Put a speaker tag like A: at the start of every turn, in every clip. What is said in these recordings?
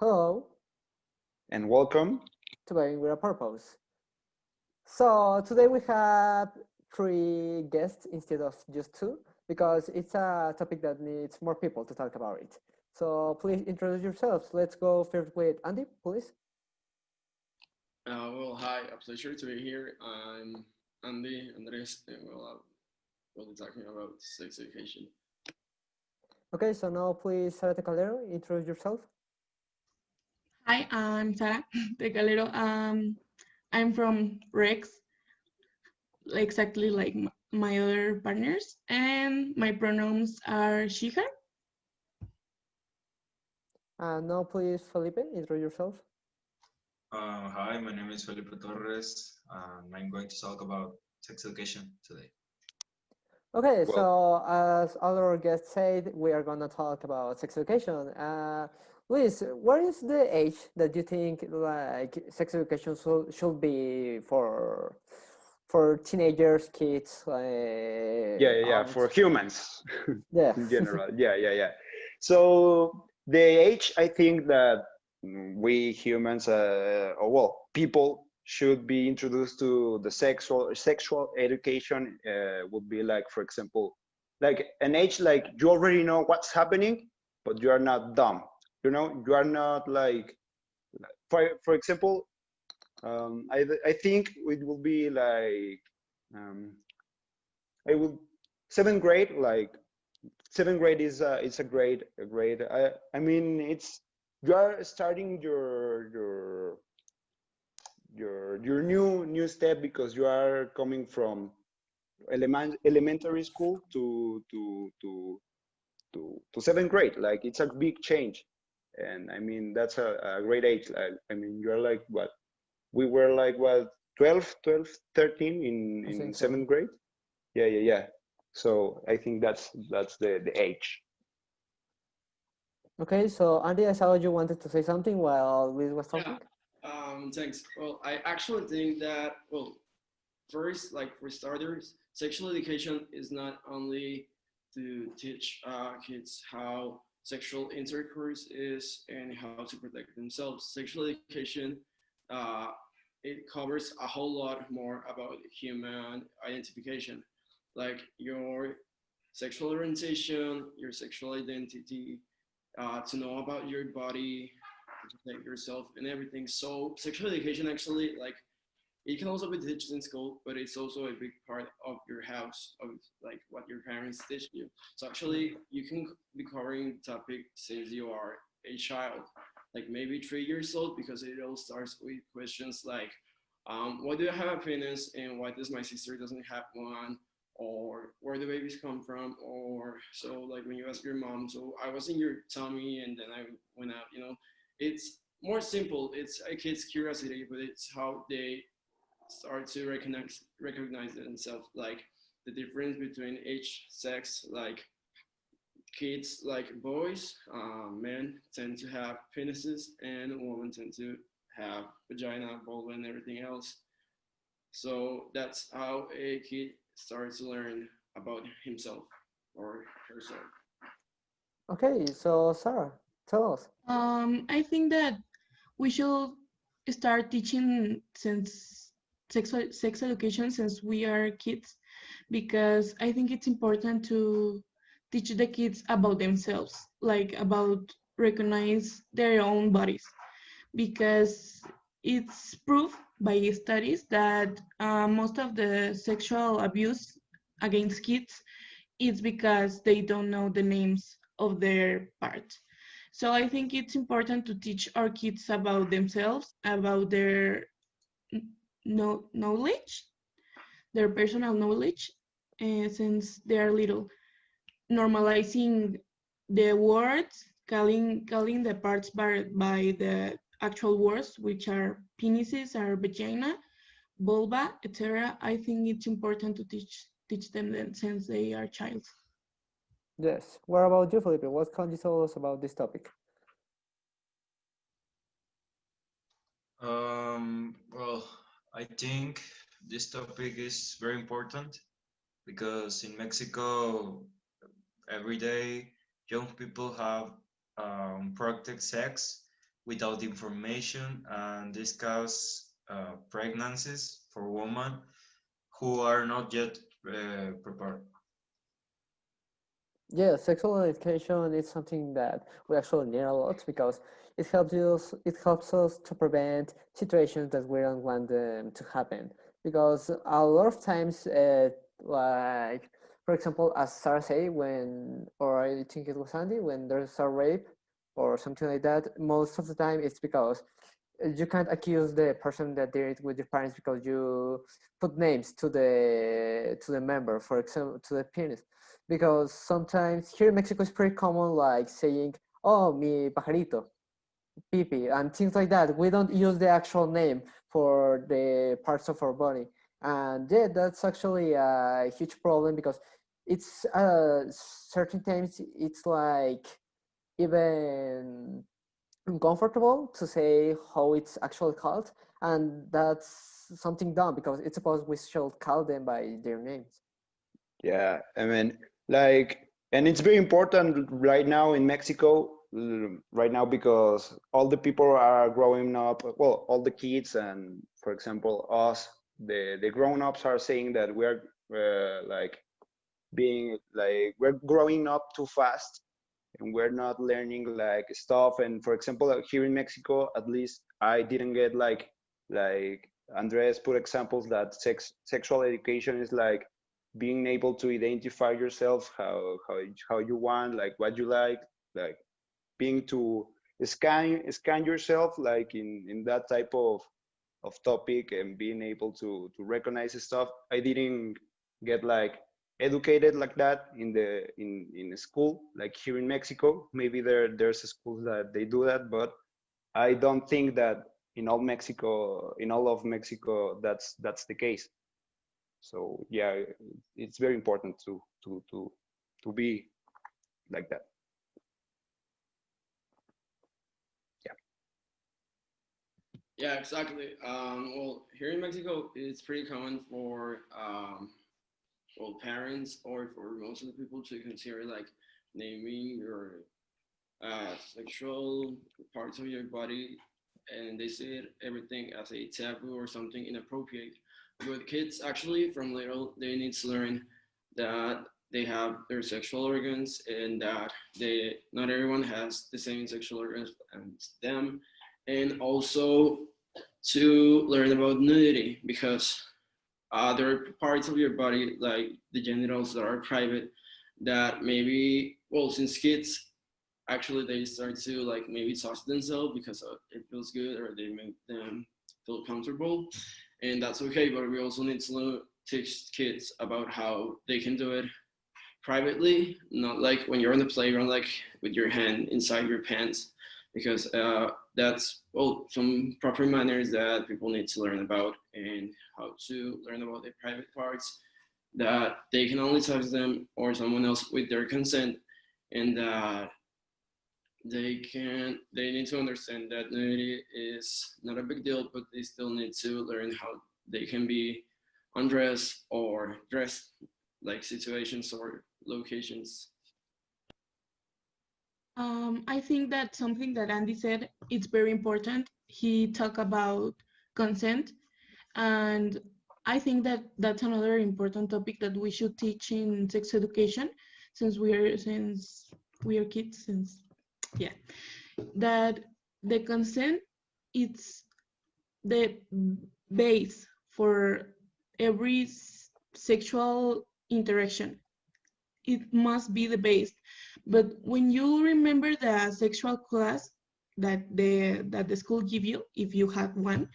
A: Hello,
B: And welcome.
A: to Being with a Purpose. So today we have three guests instead of just two because it's a topic that needs more people to talk about it. So please introduce yourselves. Let's go first with Andy, please.
C: Hi, a pleasure to be here. I'm Andy Andres, and we'll be talking about sex education.
A: Okay, so now please Sara Calero, introduce yourself.
D: Hi, I'm Sara de Calero. I'm from Rex, exactly like my other partners, and my pronouns are she, her.
A: And now please Felipe, introduce yourself.
E: Hi, my name is Felipe Torres, and I'm going to talk about sex education today.
A: Okay,
B: Well,
A: so as other guests said, we are gonna talk about sex education. Luis, what is the age that you think like sex education should be for teenagers, kids,
B: yeah.
A: out?
B: For humans
A: Yeah.
B: in general. Yeah. So the age, I think that we humans, or well, people should be introduced to the sexual education. Would be like, for example, like an age like you already know what's happening, but you are not dumb. You are not like, for example, I think it will be like, um, I will seventh grade. Like seventh grade is it's a grade. I mean it's you are starting your new step because you are coming from elementary school to seventh grade. Like it's a big change, and I mean that's a great age. I mean you're like what we were like what 12, 13
A: I
B: in
A: think so.
B: seventh grade. Yeah. So I think that's the age.
A: Okay, so Andy, I saw you wanted to say something while Luis was
C: Yeah.
A: talking.
C: Thanks. Well, I actually think that first, like for starters, sexual education is not only to teach kids how sexual intercourse is and how to protect themselves. Sexual education uh, it covers a whole lot more about human identification, like your sexual orientation, your sexual identity, to know about your body, to protect yourself and everything. So sexual education actually like it can also be taught in school, but it's also a big part of your house, of like what your parents teach you. So actually, you can be covering the topic since you are a child, like maybe 3 years old, because it all starts with questions like, why do I have a penis, and why does my sister doesn't have one, or where do babies come from, or so like when you ask your mom, so I was in your tummy and then I went out. It's more simple. It's a kid's curiosity, but it's how they start to recognize themselves, like the difference between each sex. Like kids, like boys, men tend to have penises, and women tend to have vagina, vulva, and everything else. So that's how a kid starts to learn about himself or herself.
A: Okay, so Sarah, tell us.
D: I think that we should start teaching since sex education since we are kids, because I think it's important to teach the kids about themselves, like about recognize their own bodies, because it's proof by studies that most of the sexual abuse against kids is because they don't know the names of their parts. So I think it's important to teach our kids about themselves, about their knowledge, their personal knowledge, since they are little. Normalizing the words, calling the parts by the actual words, which are penises, or vagina, vulva, etc. I think it's important to teach them that since they are child.
A: Yes. What about you, Felipe? What can you tell us about this topic?
E: Well, I think this topic is very important because in Mexico, every day young people have protect sex without information, and this causes pregnancies for women who are not yet prepared.
A: Yeah, sexual education is something that we actually need a lot because it helps us to prevent situations that we don't want them to happen. Because a lot of times, like for example, as Sarah say, or I think it was Andy, when there's a rape or something like that, most of the time it's because you can't accuse the person that did it with your parents because you put names to the member, for example, to the penis. Because sometimes here in Mexico it's pretty common, like saying, "Oh, mi pajarito," pipi, and things like that. We don't use the actual name for the parts of our body, and yeah, that's actually a huge problem because it's certain times it's like even uncomfortable to say how it's actually called, and that's something dumb because it's supposed we should call them by their names.
B: Yeah, I mean, like, and it's very important right now in Mexico, right now because all the people are growing up. Well, all the kids and, for example, us, the grown-ups are saying that we're like being like we're growing up too fast and we're not learning like stuff. And for example, here in Mexico, at least I didn't get like Andres put examples that sexual education is like being able to identify yourself how you want, like what you like being to scan yourself like in that type of topic and being able to recognize stuff. I didn't get like educated like that in school like here in Mexico. Maybe there's a school that they do that, but I don't think that in all of Mexico that's the case. So yeah, it's very important to be like that. Yeah.
C: Yeah, exactly. Well, here in Mexico, it's pretty common for well parents or for most of the people to consider like naming your sexual parts of your body, and they see everything as a taboo or something inappropriate. With kids, actually, from little, they need to learn that they have their sexual organs and that they not everyone has the same sexual organs as them, and also to learn about nudity because there are parts of your body like the genitals that are private that maybe well since kids actually they start to like maybe touch themselves because it feels good or they make them feel comfortable, and that's okay, but we also need to teach kids about how they can do it privately, not like when you're on the playground like with your hand inside your pants, because that's well some proper manners that people need to learn about, and how to learn about their private parts, that they can only touch them or someone else with their consent, and that they need to understand that nudity is not a big deal, but they still need to learn how they can be undressed or dressed like situations or locations.
D: I think that something that Andy said, it's very important. He talked about consent, and I think that that's another important topic that we should teach in sex education, since we are kids. Since yeah, that the consent it's the base for every sexual interaction. It must be the base. But when you remember the sexual class that the school give you, if you had one,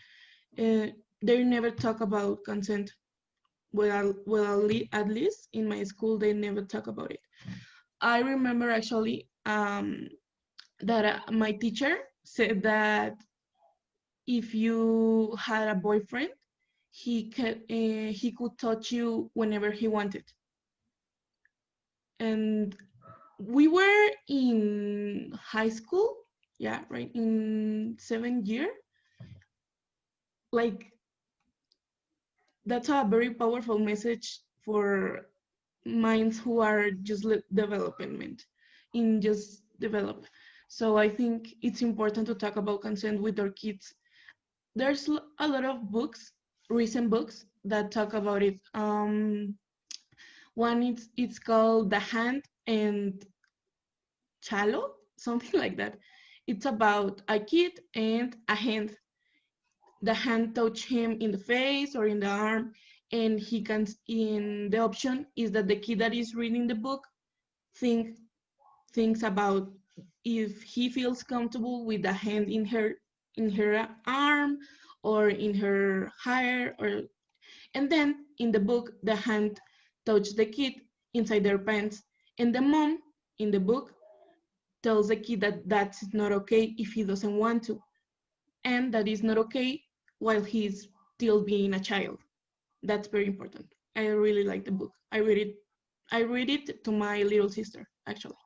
D: uh, they never talk about consent. At least in my school, they never talk about it. I remember actually that my teacher said that if you had a boyfriend, he could touch you whenever he wanted. And we were in high school, yeah, right, in 7th year. Like, that's a very powerful message for minds who are just development in just develop. So I think it's important to talk about consent with our kids. There's a lot of books, recent books that talk about it. One it's called The Hand and Chalo, something like that. It's about a kid and a hand. The hand touch him in the face or in the arm, and he can. In the option is that the kid that is reading the book think thinks about if he feels comfortable with the hand in her arm or in her hair, or and then in the book the hand touch the kid inside their pants, and the mom in the book tells the kid that that's not okay if he doesn't want to, and that is not okay while he's still being a child. That's very important. I really like the book. I read it to my little sister, actually.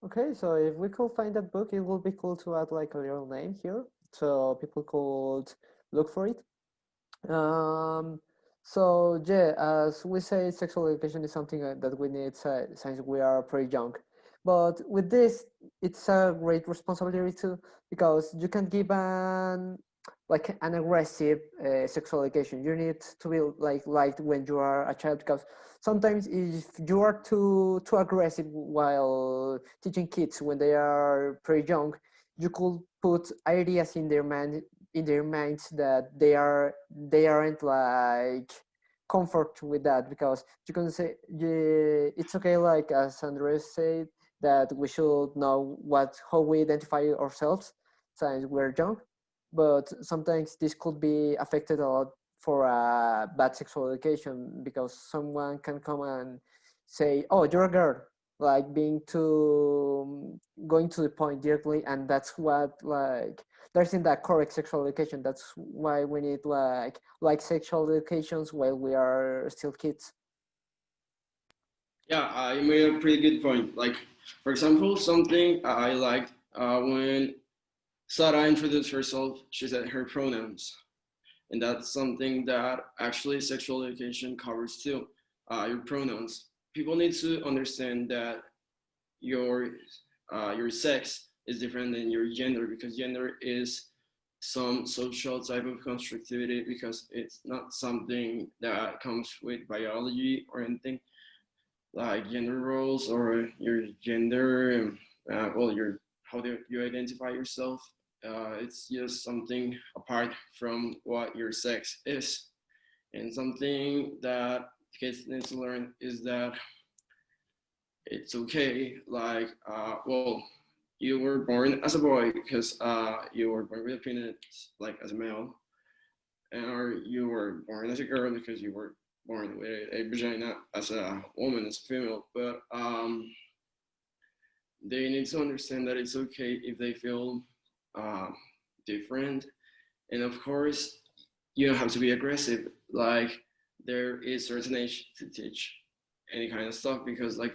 A: Okay, so if we could find that book, it would be cool to add like a little name here, so people could look for it. Um, so yeah, as we say, sexual education is something that we need since we are pretty young. But with this, it's a great responsibility too, because you can give an aggressive sexual education. You need to be like liked when you are a child, because sometimes if you are too aggressive while teaching kids when they are pretty young, you could put ideas in their minds that they aren't like comfort with that, because you can say, yeah, it's okay, like as Andres said, that we should know how we identify ourselves since we're young, but sometimes this could be affected a lot for a bad sexual education, because someone can come and say, oh, you're a girl, like being too going to the point directly, and that's what like there's in that correct sexual education. That's why we need like sexual educations while we are still kids.
C: Yeah, you made a pretty good point. Like, for example, something I liked when Sarah introduced herself, she said her pronouns. And that's something that actually sexual education covers too. Your pronouns. People need to understand that your your sex is different than your gender, because gender is some social type of constructivity, because it's not something that comes with biology or anything like gender roles or your gender, well, your how do you identify yourself. It's just something apart from what your sex is. And something that kids need to learn is that it's okay. Like, well, you were born as a boy because you were born with a penis, like as a male, or you were born as a girl because you were born with a vagina as a woman, as a female. But they need to understand that it's okay if they feel uh, different. And of course, you don't have to be aggressive. Like, there is certain age to teach any kind of stuff, because like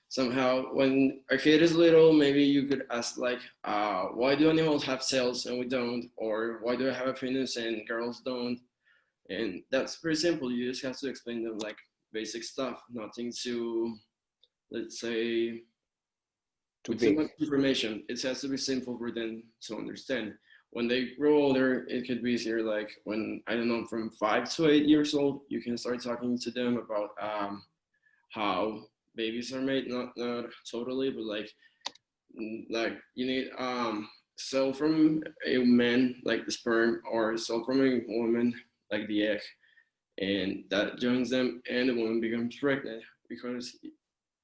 C: somehow when a kid is little, maybe you could ask like, why do animals have cells and we don't? Or why do I have a penis and girls don't? And that's pretty simple. You just have to explain them like basic stuff, nothing too, let's say,
B: Too
C: with too
B: big.
C: much information. It has to be simple for them to understand. When they grow older, it could be easier. Like when, I don't know, from 5 to 8 years old, you can start talking to them about how babies are made. Not totally, but like you need cell from a man, like the sperm, or cell from a woman, like the egg, and that joins them, and the woman becomes pregnant. Because,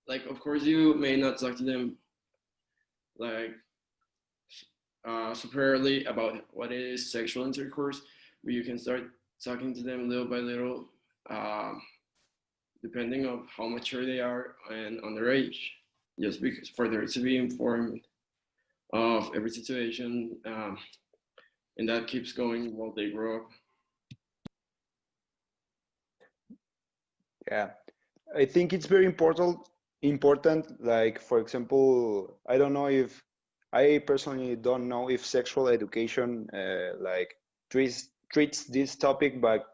C: like, of course, you may not talk to them like superiorly about what is sexual intercourse, but you can start talking to them little by little, um, depending on how mature they are and on their age, just because for them to be informed of every situation, and that keeps going while they grow up.
B: Yeah, I think it's very important, like for example, I don't know if I personally don't know if sexual education like treats this topic, but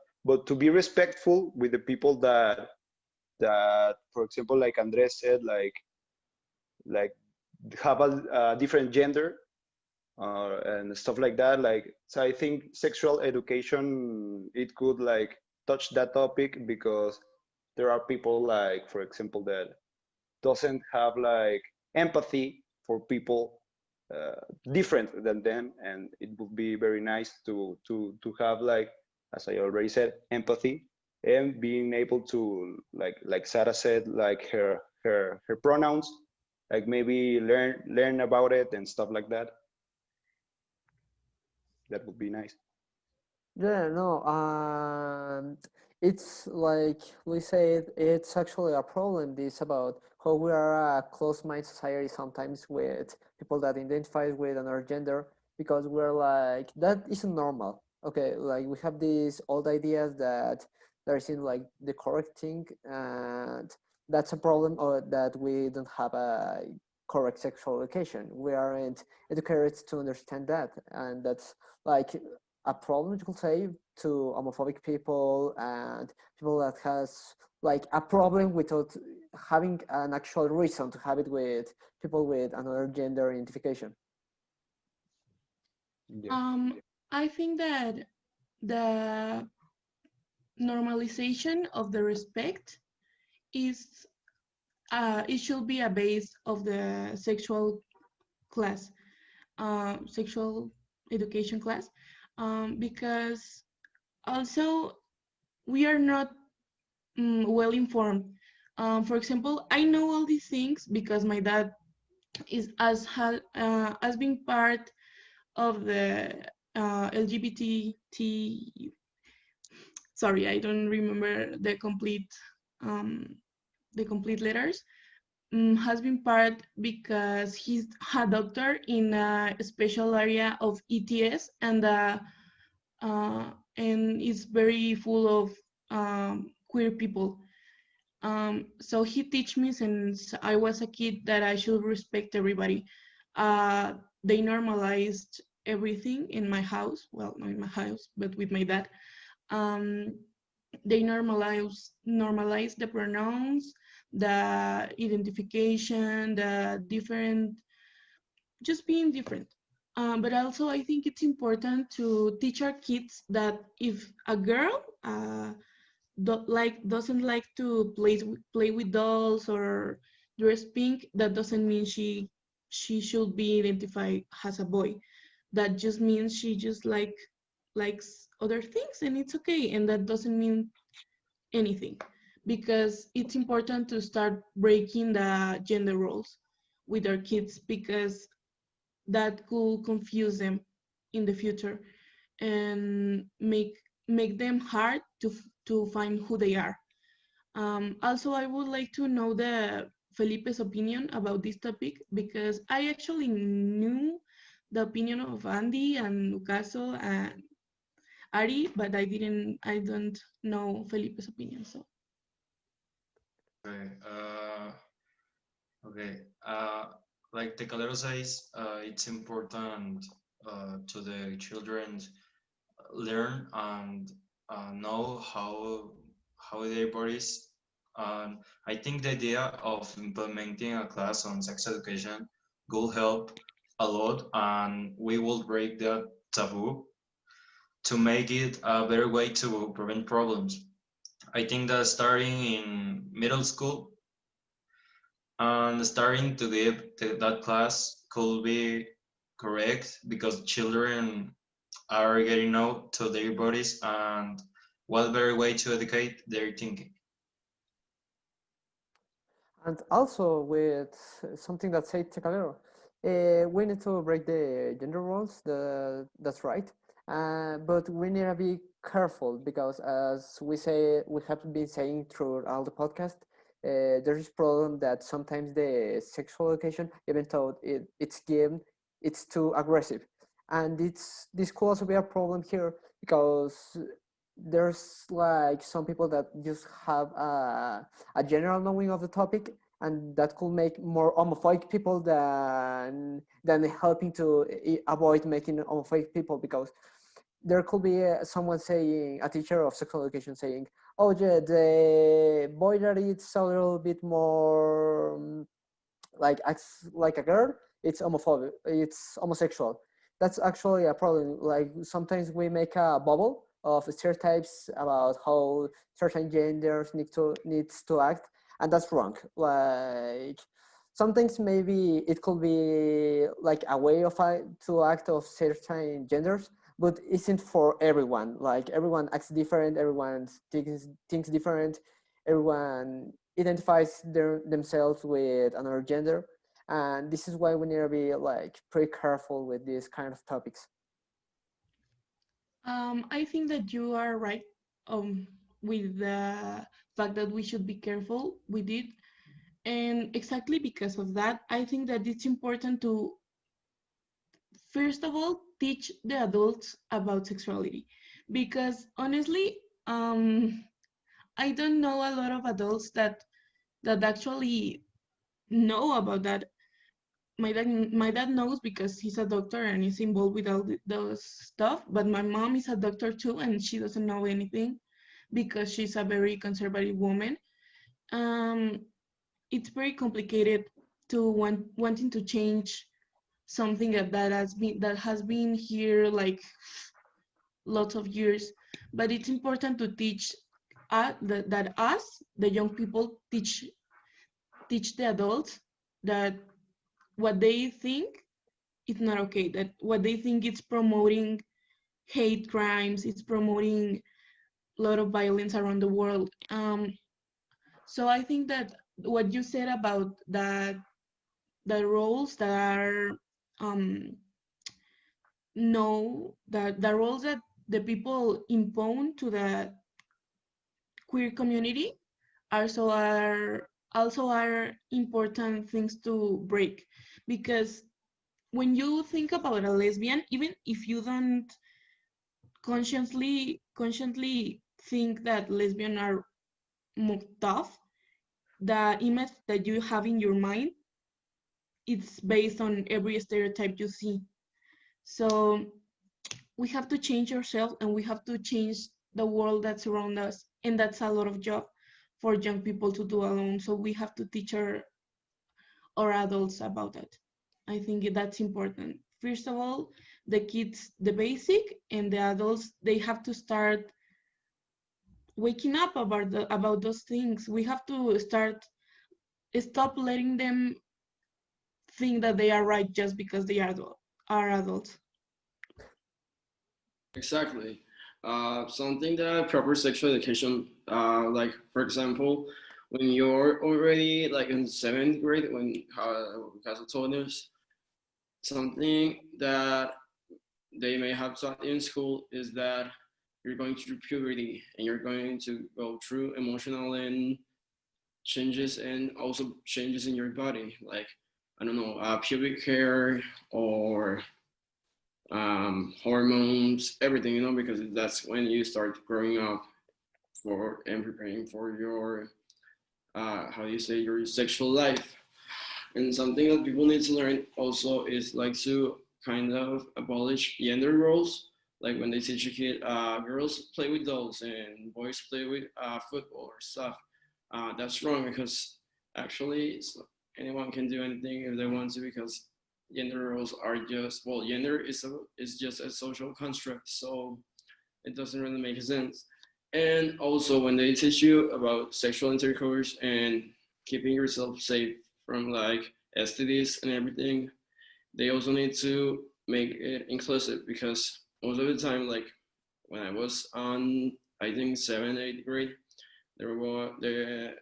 B: to be respectful with the people that for example, like Andres said, like have a different gender and stuff like that. Like, so I think sexual education it could like touch that topic because there are people like, for example, that doesn't have like empathy for people uh, different than them, and it would be very nice to have like, as I already said, empathy and being able to like Sarah said, like her pronouns, like maybe learn about it and stuff like that. That would be nice.
A: Yeah, no, it's like we said, it's actually a problem. This about how we are a closed-minded society sometimes with people that identify with another gender because we're like that isn't normal. Okay, like we have these old ideas that there isn't like the correct thing, and that's a problem. Or that we don't have a correct sexual education. We aren't educated to understand that, and that's like a problem you could say to homophobic people and people that has like a problem without having an actual reason to have it with people with another gender identification.
B: Yeah.
D: Um, I think that the normalization of the respect is it should be a base of the class, sexual education class, because also we are not well informed. For example, I know all these things because my dad is as being part of the LGBT. Sorry, I don't remember um, the complete letters. Has been part because he's a doctor in a special area of ETS uh, and is very full of queer people. So he teach me since I was a kid that I should respect everybody. They normalized everything in my house. Well, not in my house, but with my dad. Um, they normalize the pronouns, the identification, the different, just being different. But also, I think it's important to teach our kids that if a girl doesn't like to play with dolls or dress pink, that doesn't mean she should be identified as a boy. That just means she just likes other things, and it's okay. And that doesn't mean anything, because it's important to start breaking the gender roles with our kids, because that could confuse them in the future and make them hard to find who they are. Also, I would like to know the Felipe's opinion about this topic, because I actually knew the opinion of Andy and Lucaso and Ari, but I don't know Felipe's opinion. So
E: Okay. Okay. Like the Calero says, it's important to the children learn and know how their bodies. I think the idea of implementing a class on sex education will help a lot, and we will break that taboo to make it a better way to prevent problems. I think that starting in middle school and starting to give that class could be correct, because children are getting out to their bodies, and what better way to educate their thinking.
A: And also with something that said Tecalero, we need to break the gender roles. That's right. But we need to be careful because, as we have been saying through all the podcast, there is problem that sometimes the sexual education, even though it's given, it's too aggressive, and this could also be a problem here because there's like some people that just have a general knowing of the topic, and that could make more homophobic people than helping to avoid making homophobic people, because there could be someone saying, a teacher of sexual education saying, oh yeah, the boy that it's a little bit more like acts like a girl, it's homophobic, it's homosexual. That's actually a problem. Like sometimes we make a bubble of stereotypes about how certain genders needs to act, and that's wrong. Like sometimes maybe it could be like a way of to act of certain genders, but isn't for everyone. Like everyone acts different, everyone thinks different, everyone identifies themselves with another gender, and this is why we need to be like pretty careful with these kind of topics.
D: I think that you are right um, with the fact that we should be careful with it. And exactly because of that, I think that it's important to, first of all, teach the adults about sexuality. Because honestly, I don't know a lot of adults that actually know about that. My dad knows because he's a doctor and is involved with all those stuff. But my mom is a doctor too, and she doesn't know anything because she's a very conservative woman. Um, it's very complicated to wanting to change something that has been here like lots of years. But it's important to teach that us, the young people, teach the adults that what they think it's not okay, that what they think it's promoting hate crimes, it's promoting a lot of violence around the world. So I think that what you said about that, the roles that are um no that the roles that the people impose to the queer community also are important things to break, because when you think about a lesbian, even if you don't consciously think that lesbian are more tough, the image that you have in your mind, it's based on every stereotype you see. So we have to change ourselves, and we have to change the world that surrounds us, and that's a lot of job for young people to do alone. So we have to teach our adults about that. I think that's important. First of all, the kids the basic, and the adults, they have to start waking up about those things. We have to stop letting them think that they are right just because they are adults.
C: Exactly. Something that proper sexual education, like for example, when you're already like in seventh grade, when Casa told us, something that they may have taught in school is that you're going through puberty and you're going to go through emotional and changes, and also changes in your body, like I don't know, pubic hair or hormones, everything, because that's when you start growing up for and preparing for your how do you say, your sexual life. And something that people need to learn also is like to kind of abolish gender roles. Like when they teach a kid, girls play with dolls and boys play with football or stuff. That's wrong, because actually anyone can do anything if they want to, because gender roles are just, well, gender is just a social construct, so it doesn't really make sense. And also when they teach you about sexual intercourse and keeping yourself safe from like STDs and everything, they also need to make it inclusive, because most of the time, like when I was on, I think 7th, 8th grade, there were the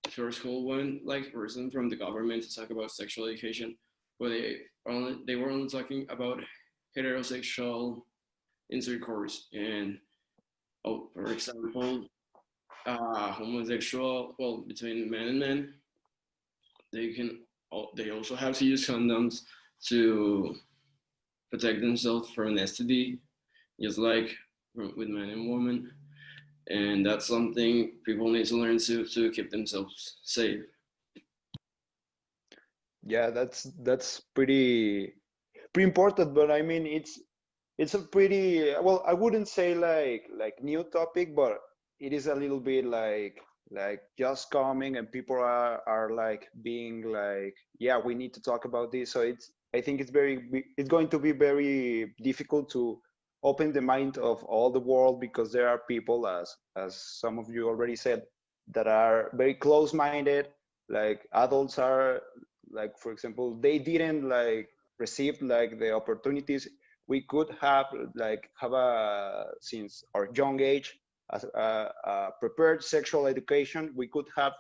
C: first school one like person from the government to talk about sexual education, but they were only talking about heterosexual intercourse. And oh, for example, homosexual, well, between men and men, they can they also have to use condoms to protect themselves from an STD, just like with men and women. And that's something people need to learn to keep themselves safe.
B: Yeah, that's pretty important. But I mean, it's a pretty, well, I wouldn't say like new topic, but it is a little bit like like just coming, and people are like being like, yeah, we need to talk about this. So it's, I think it's going to be very difficult to open the mind of all the world, because there are people, as some of you already said, that are very close minded. Like adults are, like for example, they didn't like receive like the opportunities we could have, like have a, since our young age, as prepared sexual education. We could have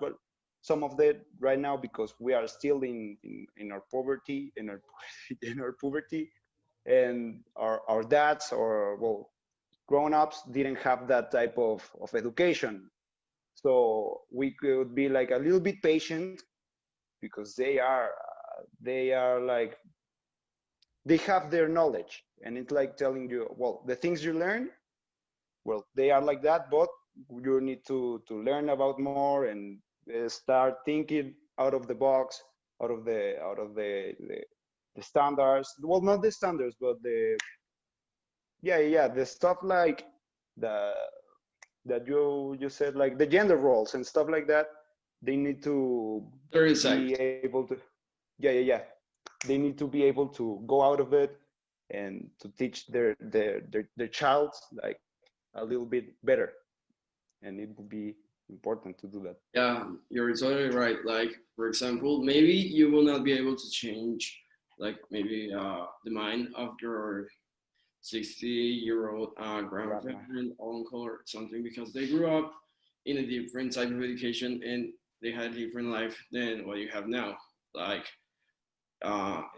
B: some of that right now, because we are still in our poverty, in our in our poverty, and our dads, or well, grown-ups didn't have that type of education. So we could be like a little bit patient, because they are like, they have their knowledge, and it's like telling you, well, the things you learn, well, they are like that, but you need to learn about more, and start thinking out of the box, out of the standards. Well, not the standards, but the, yeah, the stuff like the that you said, like the gender roles and stuff like that. They need to be
C: Stereotypes.
B: able to, yeah, they need to be able to go out of it, and to teach their child like a little bit better, and it would be important to do that.
C: Yeah, you're totally right. Like, for example, maybe you will not be able to change, like, maybe the mind of your 60-year-old
B: Grandma.
C: grandparent, uncle, or something, because they grew up in a different type of education and they had a different life than what you have now. Like,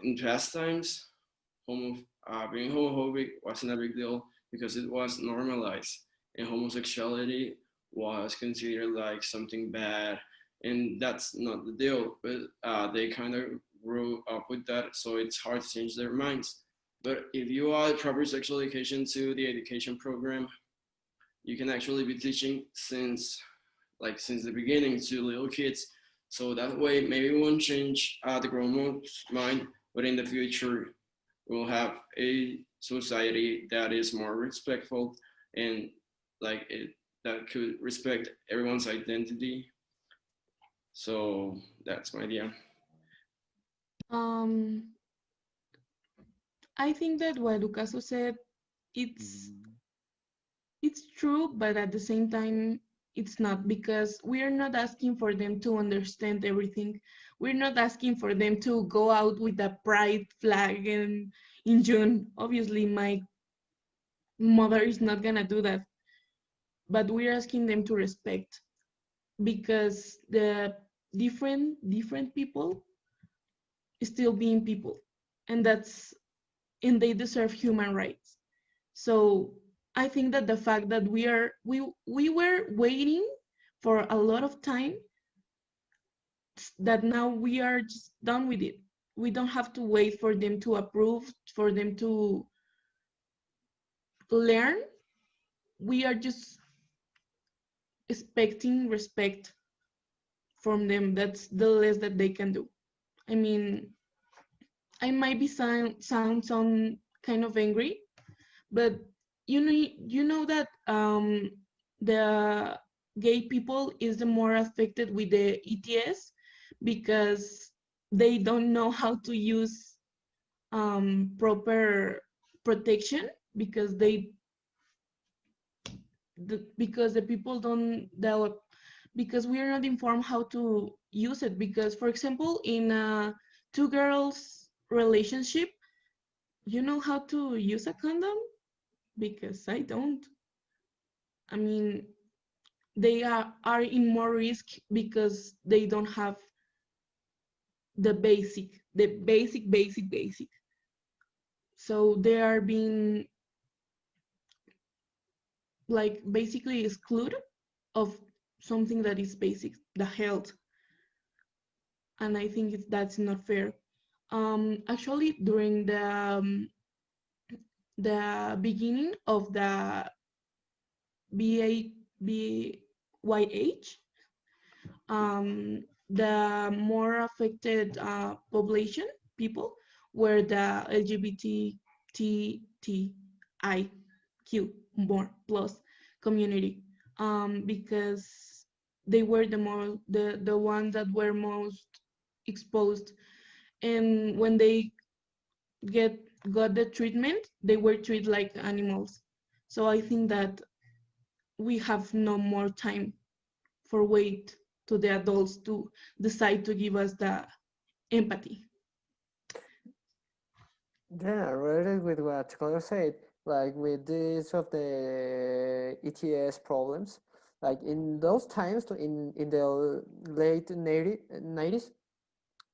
C: in past times, being homophobic wasn't a big deal because it was normalized, and homosexuality was considered like something bad, and that's not the deal. But they kind of grew up with that, so it's hard to change their minds. But if you add proper sexual education to the education program, you can actually be teaching since the beginning to little kids. So that way, maybe we won't change the grown-ups' mind, but in the future, we'll have a society that is more respectful and like it that could respect everyone's identity. So that's my idea.
D: Um, I think that what Lucaso said, it's
B: Mm.
D: it's true, but at the same time, it's not, because we are not asking for them to understand everything. We're not asking for them to go out with a pride flag in June. Obviously, my mother is not gonna do that, but we're asking them to respect, because the different people still being people, and they deserve human rights. So I think that the fact that we were waiting for a lot of time, that now we are just done with it. We don't have to wait for them to approve, for them to learn. We are just expecting respect from them. That's the less that they can do. I mean, I might be sound kind of angry, but you know that the gay people is the more affected with the ETS, because they don't know how to use proper protection, because because the people don't develop, because we are not informed how to use it. Because, for example, in a two girls relationship, you know how to use a condom, because I don't. I mean, they are in more risk because they don't have the basic. So they are being like basically excluded of something that is basic, the health. And I think that's not fair. Actually, during the beginning of the BYH, the more affected population people were the LGBTTIQ more plus community, because they were the ones that were most exposed, and when they get got the treatment, they were treated like animals. So I think that we have no more time for wait to the adults to decide to give us the empathy.
A: Yeah, related with what Claudio said, like with this of the ETS problems, like in those times, in the late 90s,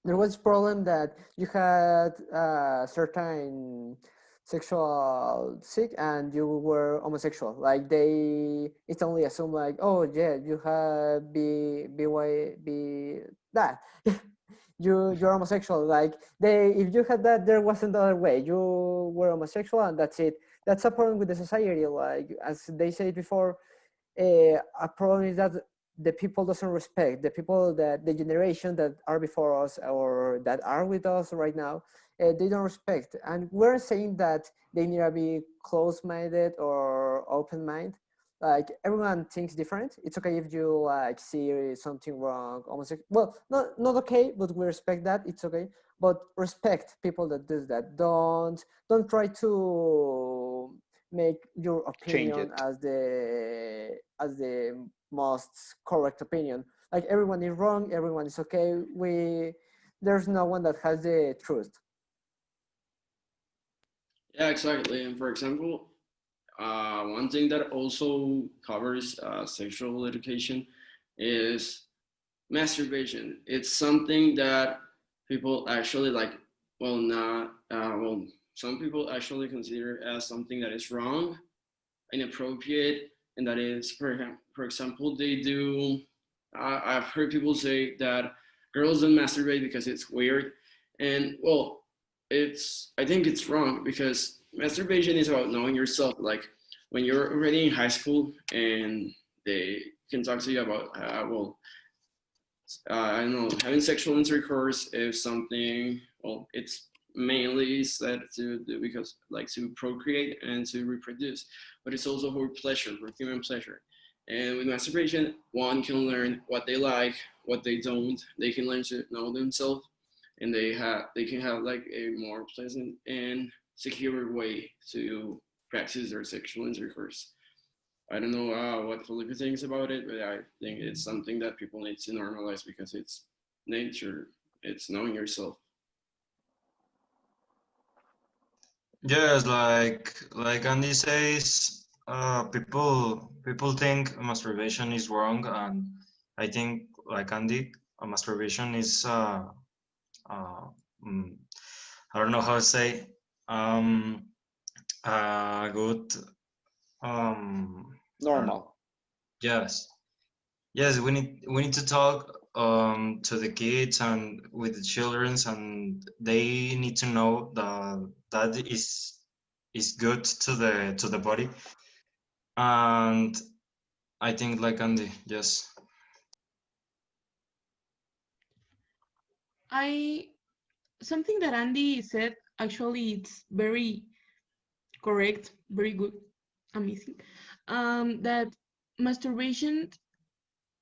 A: there was problem that you had certain sexual sick and you were homosexual. Like they instantly assume like, oh yeah, you have be that. You're homosexual. Like they, if you had that, there wasn't other way. You were homosexual and that's it. That's a problem with the society. Like as they said before, a problem is that the people doesn't respect the people, that the generation that are before us or that are with us right now, they don't respect. And we're saying that they need to be close-minded or open-minded. Like everyone thinks different. It's okay if you like see something wrong, homosexual. Well, not okay, but we respect that. It's okay, but respect people that does that. Don't try to make your
B: Change
A: opinion
B: it.
A: as the most correct opinion. Like everyone is wrong, everyone is okay. There's no one that has the truth.
C: Yeah, exactly. And for example, one thing that also covers sexual education is masturbation. It's something that people actually like, well, not, well, some people actually consider as something that is wrong, inappropriate, and that is, for example, they do. I've heard people say that girls don't masturbate because it's weird, and well, it's. I think it's wrong because masturbation is about knowing yourself. Like when you're already in high school and they can talk to you about, well, I don't know, having sexual intercourse is something. Well, it's mainly said to do because like to procreate and to reproduce, but it's also for pleasure, for human pleasure. And with masturbation, one can learn what they like, what they don't. They can learn to know themselves, and they can have like a more pleasant and secure way to practice their sexual intercourse. I don't know what Felipe thinks about it, but I think it's something that people need to normalize because it's nature. It's knowing yourself.
E: Yes, like Andy says, people think masturbation is wrong, and I think like Andy, masturbation is uh, mm, I don't know how to say, um, good, I don't know.
B: Normal.
E: Yes, yes, we need to talk to the kids and with the childrens, and they need to know that is good to the body. And I think like Andy, yes.
D: I Something that Andy said, actually it's very correct, very good, amazing. That masturbation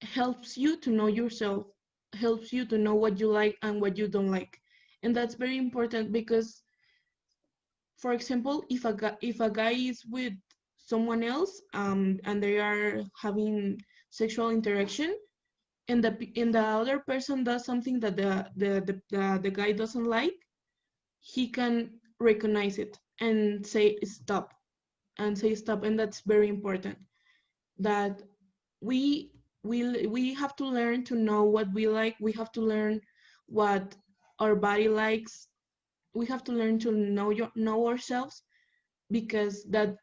D: helps you to know yourself, helps you to know what you like and what you don't like. And that's very important because, for example, if a guy is with someone else, and they are having sexual interaction, and the other person does something that the guy doesn't like, he can recognize it and say stop, and that's very important. That we we have to learn to know what we like. We have to learn what our body likes. We have to learn to know ourselves, because that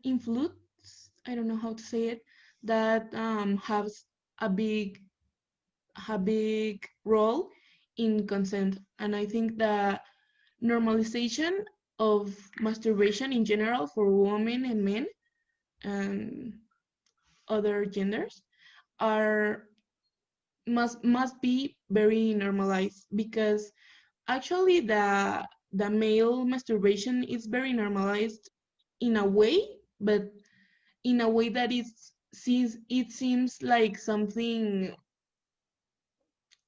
D: influence, I don't know how to say it, that has a big role in consent. And I think the normalization of masturbation in general for women and men and other genders are must be very normalized, because actually the male masturbation is very normalized in a way, but in a way that is since it seems like something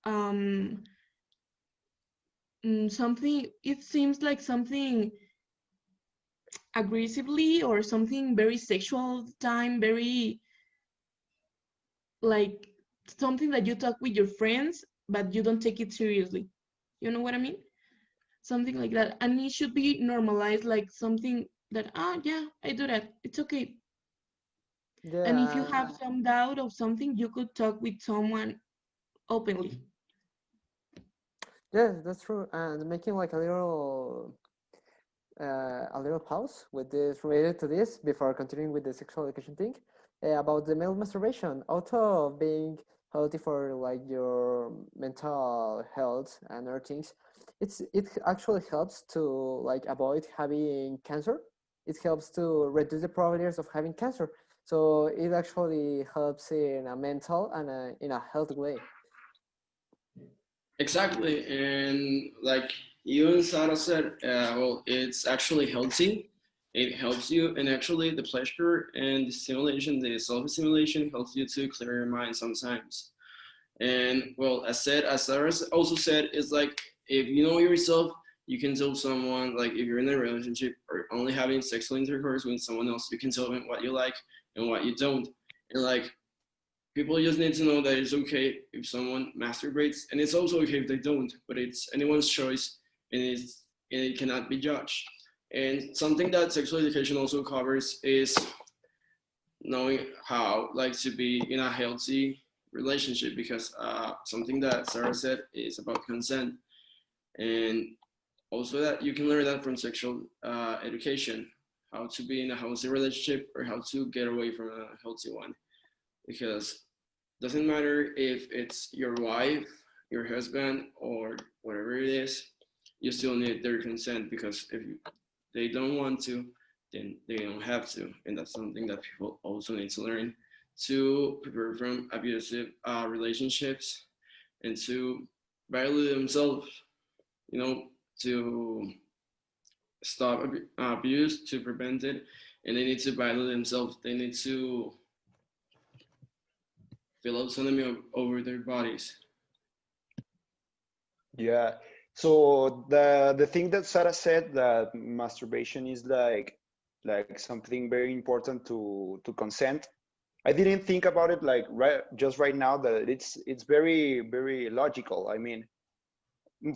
D: um something, it seems like something aggressively or something very sexual all the time, very like something that you talk with your friends but you don't take it seriously. You know what I mean? Something like that. And it should be normalized, like something that, ah, yeah, I do that, it's okay. And if you
A: Yeah,
D: have some doubt of something, you could talk with someone openly.
A: yes, that's true. And making like a little pause with this related to this before continuing with the sexual education thing about the male masturbation. Also, being healthy for like your mental health and other things, it actually helps to like avoid having cancer. It helps to reduce the probabilities of having cancer. So it actually helps in a mental and in a healthy way.
C: Exactly, and like you and Sarah said, well, it's actually healthy. It helps you, and actually, the pleasure and the stimulation, the self-stimulation, helps you to clear your mind sometimes. And well, as Sarah also said, it's like if you know yourself, you can tell someone, like if you're in a relationship or only having sexual intercourse with someone else, you can tell them what you like and what you don't. And like people just need to know that it's okay if someone masturbates, and it's also okay if they don't. But it's anyone's choice, and it cannot be judged. And something that sexual education also covers is knowing how like to be in a healthy relationship, because something that Sarah said is about consent, and also that you can learn that from sexual education, how to be in a healthy relationship or how to get away from a healthy one, because doesn't matter if it's your wife, your husband, or whatever it is, you still need their consent, because if they don't want to, then they don't have to. And that's something that people also need to learn to prepare from abusive relationships and to value themselves, you know, to stop abuse, to prevent it. And they need to value themselves. They need to feel autonomy over their bodies.
B: Yeah. So the thing that Sarah said, that masturbation is like something very important to consent. I didn't think about it like right now, that it's very logical. I mean,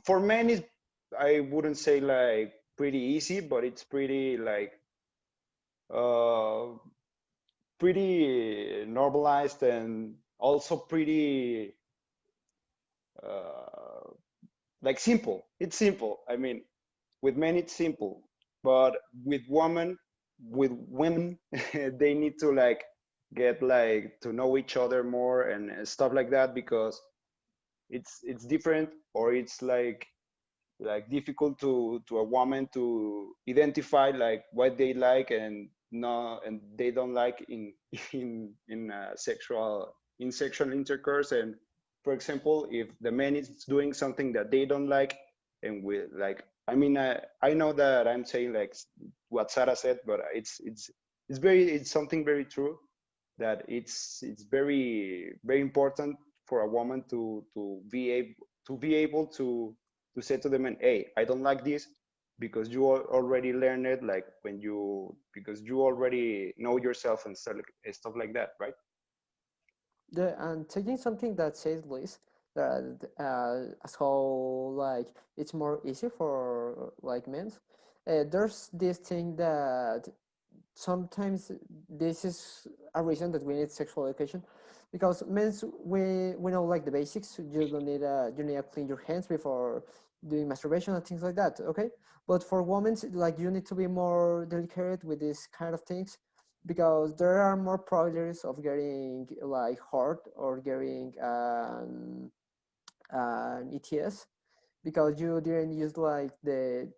B: for men is, I wouldn't say like pretty easy, but it's pretty like uh pretty normalized, and also pretty uh like simple. It's simple. I mean, with men it's simple, but with women they need to like get like to know each other more and stuff like that, because it's different, or it's like difficult to a woman to identify like what they like and no, and they don't like in in sexual intercourse. And for example, if the man is doing something that they don't like, and we like, I mean, I know that I'm saying like what Sarah said, but it's something very true, that it's very important for a woman to be able to say to the man, hey, I don't like this, because you already learned it, like because you already know yourself and stuff like that, right?
A: And taking something that says Liz, that as how like it's more easy for like men. There's this thing that sometimes this is a reason that we need sexual education, because men's we know like the basics. You don't need you need to clean your hands before doing masturbation and things like that. Okay, but for women, like you need to be more delicate with these kind of things, because there are more probabilities of getting like hurt or getting an ETS, because you didn't use like the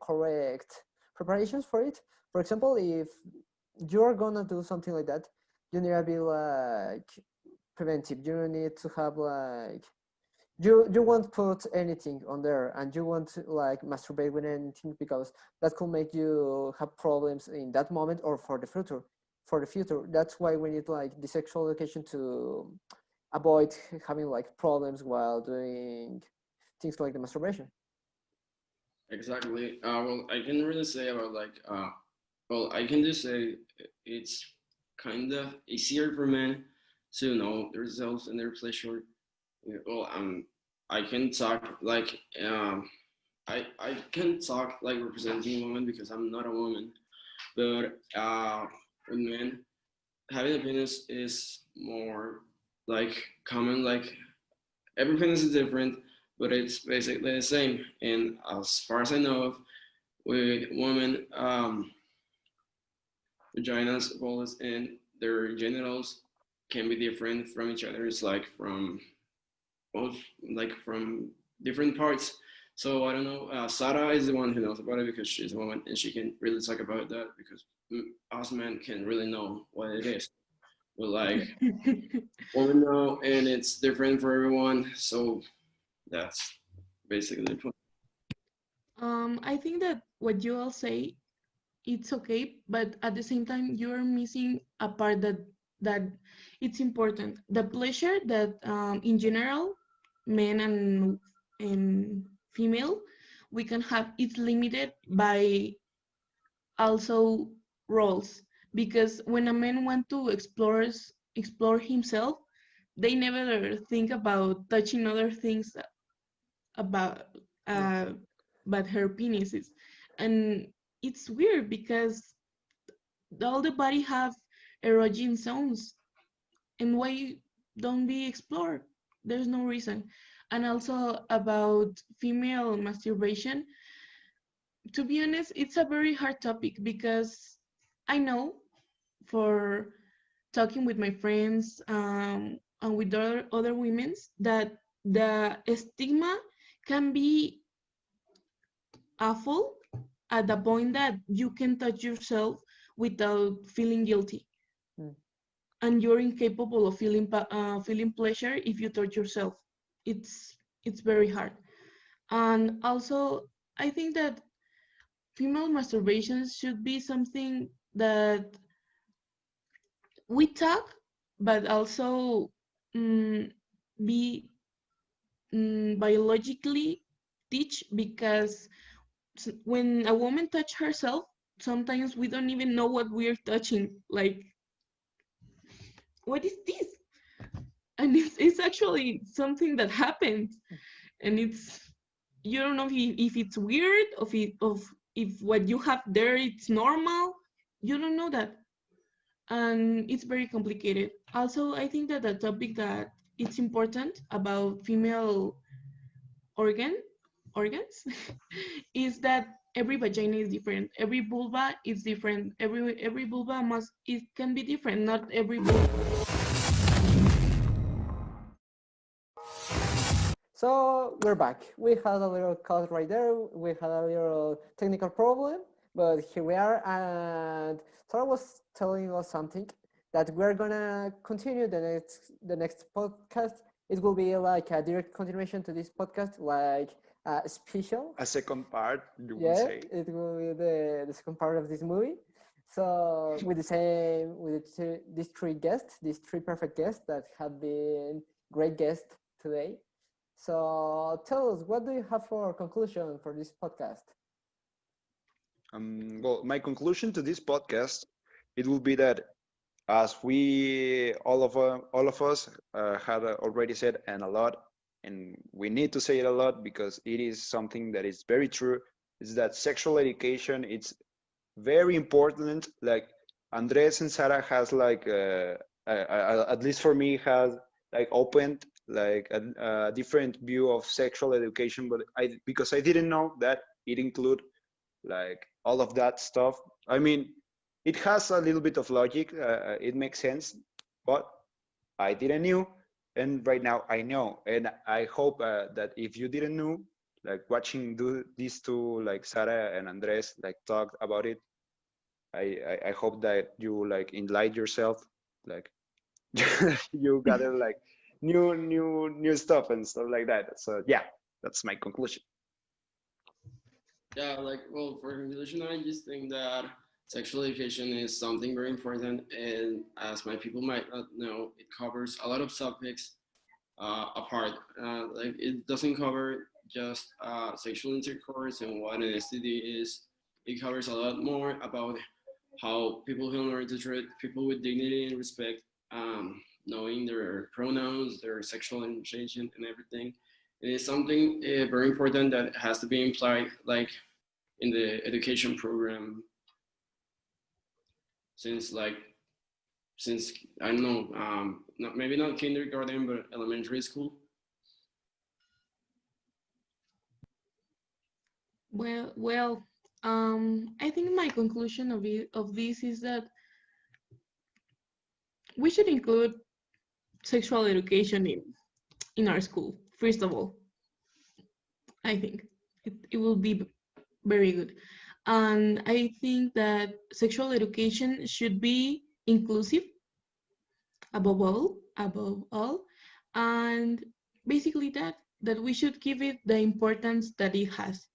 A: correct preparations for it. For example, if you're gonna do something like that, you need to be like preventive. You don't need to have like you won't put anything on there, and you won't like masturbate with anything, because that could make you have problems in that moment or for the future. for the future. That's why we need like the sexual education to avoid having like problems while doing things like the masturbation.
C: Exactly. Well, I can really say about like well, I can just say it's kind of easier for men to know themselves and their pleasure. Well, I can talk like I can talk like representing women because I'm not a woman, but with men having a penis is more like common. Like every penis is different, but it's basically the same. And as far as I know of, with women, vaginas, balls, and their genitals can be different from each other. It's like from both, like from different parts. So I don't know. Sarah is the one who knows about it because she's a woman and she can really talk about that because us men can really know what it is. But like women know, and it's different for everyone. So that's basically the point.
D: I think that what you all say, it's okay, but at the same time, you're missing a part that it's important. The pleasure that, in general, men and female, we can have, it's limited by also roles, because when a man want to explore himself, they never think about touching other things about
A: Yeah.
D: uh but her penises. And it's weird because all the body have erogenous zones, and why don't be explored? There's no reason. And also about female masturbation, to be honest, it's a very hard topic because I know, for talking with my friends, and with other women, that the stigma can be awful at the point that you can touch yourself without feeling guilty,
A: Mm.
D: and you're incapable of feeling pleasure if you touch yourself. It's very hard. And also, I think that female masturbation should be something that we talk, but also, mm, be, biologically teach, because when a woman touch herself, sometimes we don't even know what we're touching. Like, what is this? And it's actually something that happens, and it's, you don't know if it's weird, if what you have there it's normal. You don't know that, and it's very complicated. Also, I think that the topic that it's important about female organ organs is that every vagina is different, every vulva is different, every vulva must, it can be different, not every vulva.
A: So we're back. We had a little cut right there. We had a little technical problem, but here we are. And Sarah was telling us something that we're gonna continue the next podcast. It will be like a direct continuation to this podcast, like a special.
B: A second part, you would
A: Yeah,
B: say.
A: it will be the second part of this movie. So with the same these three guests, these three perfect guests that have been great guests today. So tell us, what do you have for conclusion for this podcast?
B: Well, my conclusion to this podcast, it will be that as we all of us had already said and a lot, and we need to say it a lot because it is something that is very true, is that sexual education it's very important. Like Andres and Sarah has like at least for me has like opened like a different view of sexual education, but I because I didn't know that it include like all of that stuff. I mean, it has a little bit of logic. It makes sense, but I didn't knew, and right now I know, and I hope that if you didn't know, like watching do these two like Sarah and Andres like talk about it, I hope that you like enlighten yourself, like you gather like new stuff and stuff like that. So yeah, that's my conclusion.
C: Yeah, like well, for conclusion, I just think that sexual education is something very important, and as my people might not know, it covers a lot of topics apart. Like it doesn't cover just sexual intercourse and what an STD is. It covers a lot more about how people can learn to treat people with dignity and respect, knowing their pronouns, their sexual orientation, and everything. It is something very important that has to be implied, like in the education program, since like since I don't know, not, maybe not kindergarten, but elementary school.
D: I think my conclusion of this is that we should include sexual education in our school. First of all, I think it will be very good. And I think that sexual education should be inclusive above all, and basically that we should give it the importance that it has,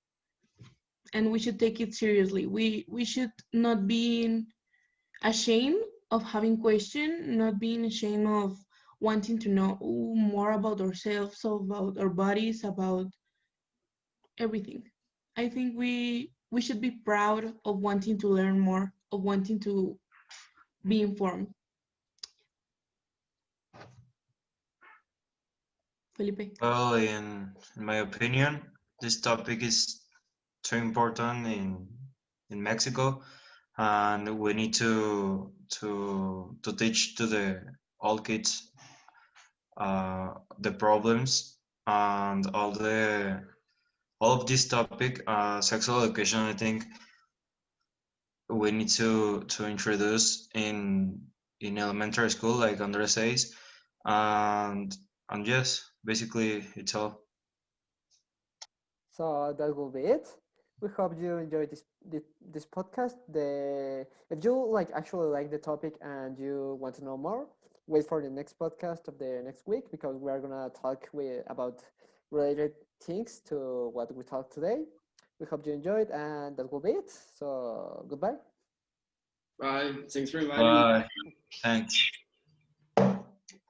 D: and we should take it seriously. We should not be ashamed of having question, not being ashamed of wanting to know more about ourselves, about our bodies, about everything. I think we should be proud of wanting to learn more, of wanting to be informed. Felipe.
E: Well, in my opinion, this topic is too important in Mexico, and we need to teach to the all kids the problems and all of this topic, sexual education. I think we need to introduce in elementary school, like Andres says, and and yes, basically it's all.
A: So that will be it. We hope you enjoyed this podcast. If you like actually like the topic and you want to know more, wait for the next podcast of the next week because we are gonna talk about related things to what we talked today. We hope you enjoyed, and that will be it. So goodbye.
C: Bye. Thanks for inviting me.
E: Bye. Thanks.